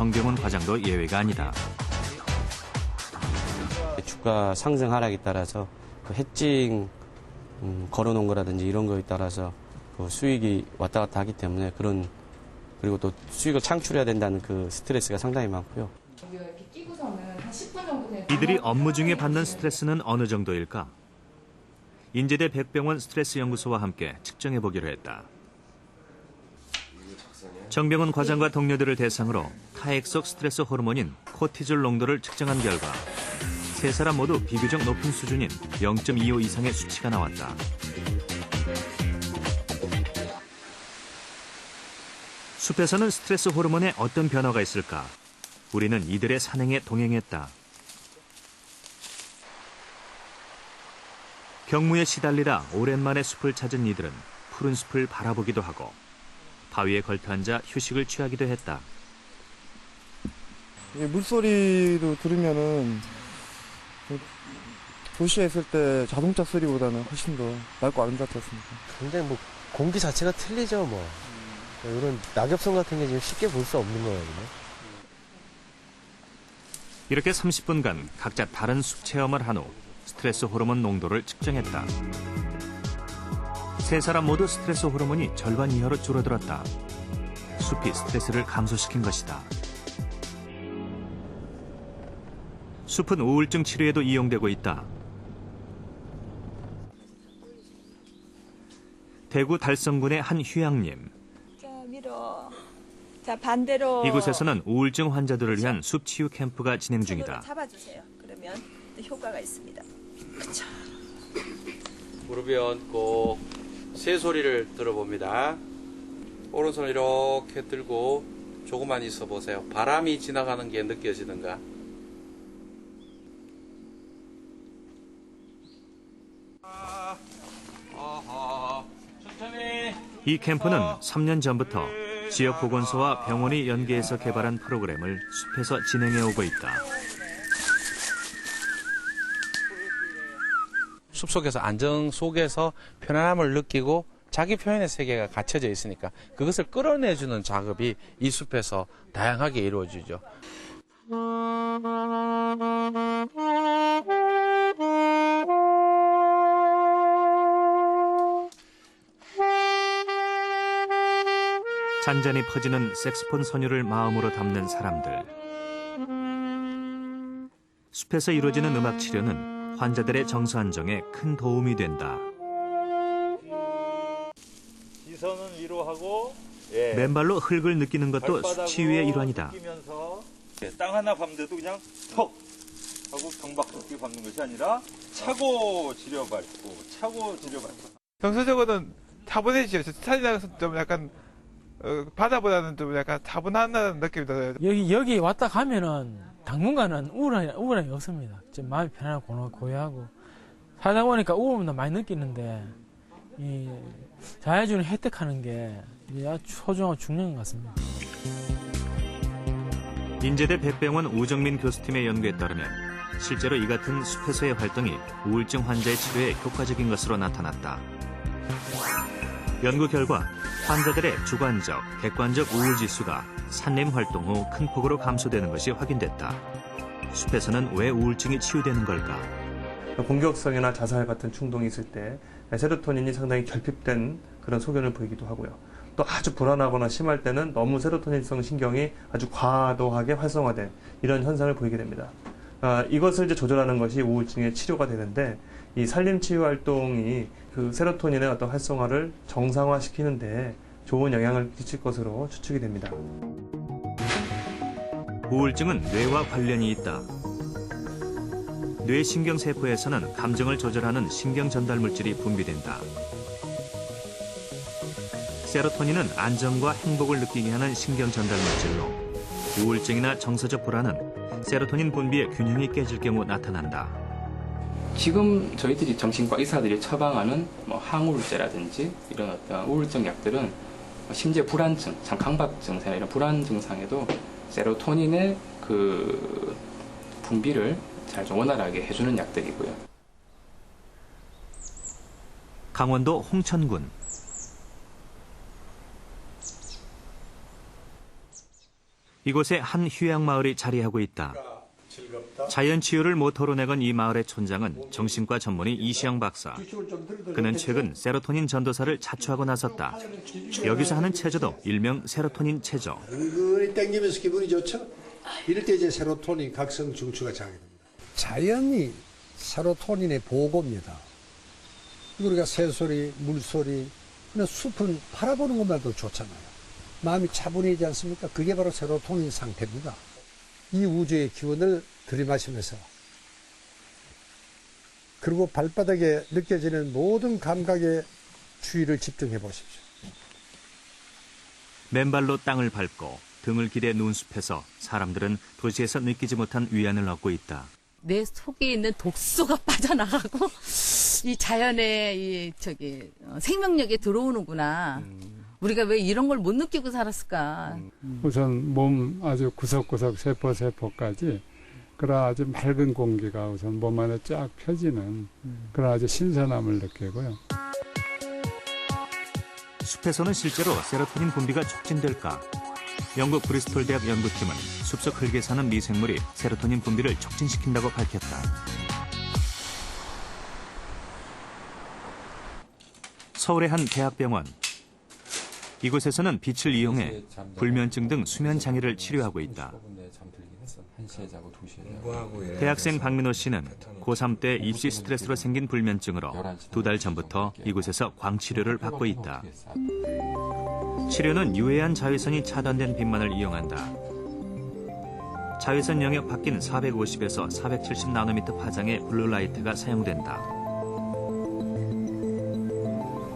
정병훈 과장도 예외가 아니다. 주가 상승 하락에 따라서 그 해칭 걸어놓은 거라든지 이런 거에 따라서 그 수익이 왔다 갔다 하기 때문에 그리고 또 수익을 창출해야 된다는 그 스트레스가 상당히 많고요. 이들이 업무 중에 받는 스트레스는 어느 정도일까? 인제대 백병원 스트레스 연구소와 함께 측정해 보기로 했다. 정병훈 과장과 동료들을 대상으로 타액 속 스트레스 호르몬인 코티졸 농도를 측정한 결과 세 사람 모두 비교적 높은 수준인 0.25 이상의 수치가 나왔다. 숲에서는 스트레스 호르몬에 어떤 변화가 있을까? 우리는 이들의 산행에 동행했다. 경무에 시달리다 오랜만에 숲을 찾은 이들은 푸른 숲을 바라보기도 하고 바위에 걸터앉아 휴식을 취하기도 했다. 물소리도 들으면은 도시에 있을 때 자동차 소리보다는 훨씬 더 맑고 아름답지 않습니까? 굉장히 공기 자체가 틀리죠, 이런 낙엽성 같은 게 지금 쉽게 볼 수 없는 거거든요. 이렇게 30분간 각자 다른 숲 체험을 한 후 스트레스 호르몬 농도를 측정했다. 세 사람 모두 스트레스 호르몬이 절반 이하로 줄어들었다. 숲이 스트레스를 감소시킨 것이다. 숲은 우울증 치료에도 이용되고 있다. 대구 달성군의 한 휴양림. 자, 밀어. 자, 반대로. 이곳에서는 우울증 환자들을 위한 숲 치유 캠프가 진행 중이다. 잡아주세요. 그러면 효과가 있습니다. 그쵸. 무릎에 얹고 새소리를 들어봅니다. 오른손을 이렇게 들고 조금만 있어 보세요. 바람이 지나가는 게 느껴지는가? 이 캠프는 3년 전부터 지역 보건소와 병원이 연계해서 개발한 프로그램을 숲에서 진행해 오고 있다. 숲속에서 안정 속에서 편안함을 느끼고 자기 표현의 세계가 갇혀져 있으니까 그것을 끌어내주는 작업이 이 숲에서 다양하게 이루어지죠. 잔잔히 퍼지는 색소폰 선율을 마음으로 담는 사람들. 숲에서 이루어지는 음악 치료는 환자들의 정서 안정에 큰 도움이 된다. 시선은 위로하고 맨발로 흙을 느끼는 것도 숲 치유의 일환이다. 땅 하나 밟는데도 그냥 턱 하고 경박스럽게 밟는 것이 아니라 차고 지려밟고 차고 지려밟고. 평소적으로는 차분해지죠. 산이 나가서 좀 약간 바다보다는 좀 약간 차분하다는 느낌이 들어요. 여기 왔다 가면은 당분간은 우울함이 없습니다. 좀 마음이 편안하고 고요하고 살다 보니까 우울함도 많이 느끼는데 이 자연주를 혜택하는 게 아주 소중하고 중요한 것 같습니다. 인제대 백병원 우정민 교수팀의 연구에 따르면 실제로 이 같은 숲에서의 활동이 우울증 환자의 치료에 효과적인 것으로 나타났다. 연구 결과 환자들의 주관적, 객관적 우울 지수가 산림 활동 후 큰 폭으로 감소되는 것이 확인됐다. 숲에서는 왜 우울증이 치유되는 걸까? 공격성이나 자살 같은 충동이 있을 때 세로토닌이 상당히 결핍된 그런 소견을 보이기도 하고요. 또 아주 불안하거나 심할 때는 너무 세로토닌성 신경이 아주 과도하게 활성화된 이런 현상을 보이게 됩니다. 이것을 이제 조절하는 것이 우울증의 치료가 되는데 이 산림치유 활동이 그 세로토닌의 어떤 활성화를 정상화시키는데 좋은 영향을 끼칠 것으로 추측이 됩니다. 우울증은 뇌와 관련이 있다. 뇌신경세포에서는 감정을 조절하는 신경전달 물질이 분비된다. 세로토닌은 안정과 행복을 느끼게 하는 신경전달 물질로 우울증이나 정서적 불안은 세로토닌 분비의 균형이 깨질 경우 나타난다. 지금 저희들이 정신과 의사들이 처방하는 항우울제라든지 이런 어떤 우울증 약들은 심지어 불안증, 강박 증세나 이런 불안 증상에도 세로토닌의 그 분비를 잘 좀 원활하게 해주는 약들이고요. 강원도 홍천군. 이곳에 한 휴양마을이 자리하고 있다. 자연치유를 모토로 내건 이 마을의 촌장은 정신과 전문의 이시영 박사. 그는 최근 세로토닌 전도사를 자초하고 나섰다. 여기서 하는 체조도 일명 세로토닌 체조. 은근히 땡기면서 기분이 좋죠? 이럴 때 이제 세로토닌 각성 중추가 자극됩니다. 자연이 세로토닌의 보고입니다. 우리가 새소리, 물소리, 그냥 숲은 바라보는 것만도 좋잖아요. 마음이 차분해지지 않습니까? 그게 바로 세로토닌 상태입니다. 이 우주의 기운을 들이마시면서 그리고 발바닥에 느껴지는 모든 감각에 주의를 집중해 보십시오. 맨발로 땅을 밟고 등을 기대 눈숲에서 사람들은 도시에서 느끼지 못한 위안을 얻고 있다. 내 속에 있는 독소가 빠져나가고 이 자연의 생명력에 들어오는구나. 우리가 왜 이런 걸 못 느끼고 살았을까? 우선 몸 아주 구석구석 세포까지 그런 아주 맑은 공기가 우선 몸 안에 쫙 펴지는 그런 아주 신선함을 느끼고요. 숲에서는 실제로 세로토닌 분비가 촉진될까? 영국 브리스톨 대학 연구팀은 숲속 흙에 사는 미생물이 세로토닌 분비를 촉진시킨다고 밝혔다. 서울의 한 대학병원. 이곳에서는 빛을 이용해 불면증 등 수면 장애를 치료하고 있다. 대학생 박민호 씨는 고3 때 입시 스트레스로 생긴 불면증으로 2달 전부터 이곳에서 광치료를 받고 있다. 치료는 유해한 자외선이 차단된 빛만을 이용한다. 자외선 영역 밖인 450에서 470 나노미터 파장의 블루라이트가 사용된다.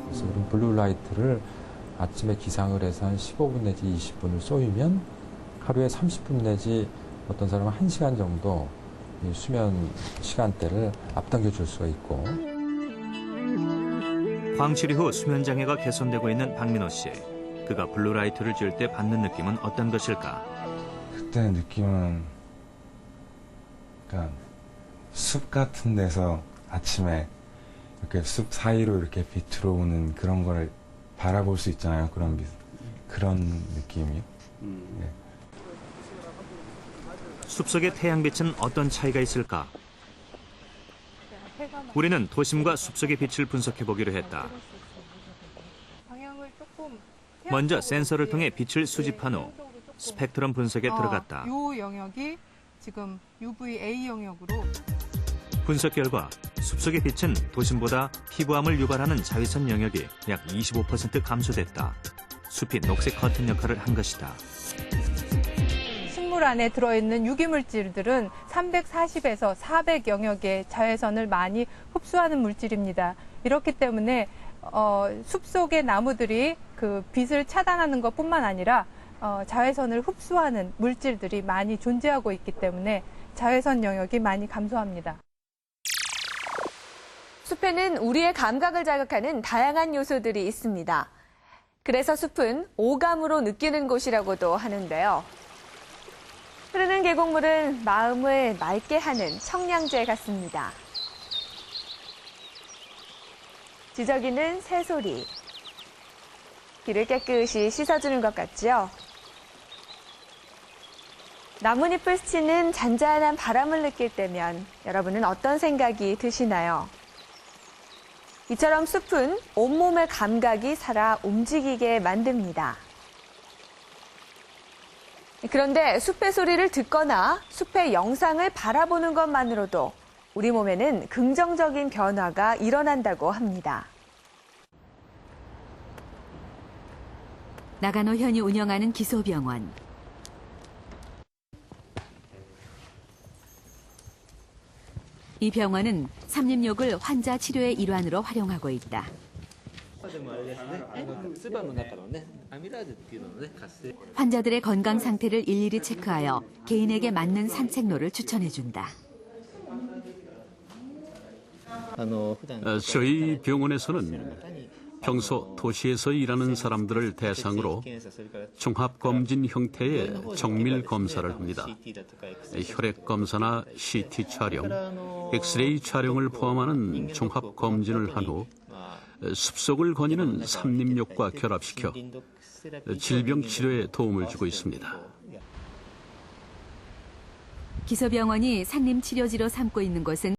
그래서 우리 블루라이트를 아침에 기상을 해서 한 15분 내지 20분을 쏘이면 하루에 30분 내지 어떤 사람은 1시간 정도 이 수면 시간대를 앞당겨 줄 수가 있고. 광치료 후 수면 장애가 개선되고 있는 박민호 씨. 그가 블루라이트를 쥘 때 받는 느낌은 어떤 것일까? 그때 느낌은 그러니까 숲 같은 데서 아침에 이렇게 숲 사이로 이렇게 빛 들어오는 그런 걸 바라볼 수 있잖아요. 그런 느낌이요. 네. 숲속의 태양빛은 어떤 차이가 있을까? 우리는 도심과 숲속의 빛을 분석해보기로 했다. 먼저 센서를 통해 빛을 수집한 후 스펙트럼 분석에 들어갔다. 이 영역이 지금 UVA 영역으로 분석 결과 숲속의 빛은 도심보다 피부암을 유발하는 자외선 영역이 약 25% 감소됐다. 숲이 녹색 커튼 역할을 한 것이다. 식물 안에 들어있는 유기물질들은 340에서 400 영역의 자외선을 많이 흡수하는 물질입니다. 이렇기 때문에 숲속의 나무들이 그 빛을 차단하는 것뿐만 아니라 자외선을 흡수하는 물질들이 많이 존재하고 있기 때문에 자외선 영역이 많이 감소합니다. 숲에는 우리의 감각을 자극하는 다양한 요소들이 있습니다. 그래서 숲은 오감으로 느끼는 곳이라고도 하는데요. 흐르는 계곡물은 마음을 맑게 하는 청량제 같습니다. 지저귀는 새소리. 귀를 깨끗이 씻어주는 것 같지요? 나뭇잎을 스치는 잔잔한 바람을 느낄 때면 여러분은 어떤 생각이 드시나요? 이처럼 숲은 온몸의 감각이 살아 움직이게 만듭니다. 그런데 숲의 소리를 듣거나 숲의 영상을 바라보는 것만으로도 우리 몸에는 긍정적인 변화가 일어난다고 합니다. 나가노 현이 운영하는 기소병원. 이 병원은 삼림욕을 환자 치료의 일환으로 활용하고 있다. 환자들의 건강 상태를 일일이 체크하여 개인에게 맞는 산책로를 추천해준다. 저희 병원에서는 평소 도시에서 일하는 사람들을 대상으로 종합검진 형태의 정밀 검사를 합니다. 혈액 검사나 CT 촬영, 엑스레이 촬영을 포함하는 종합검진을 한 후 숲속을 거니는 삼림욕과 결합시켜 질병 치료에 도움을 주고 있습니다. 기서병원이 산림치료지로 삼고 있는 곳은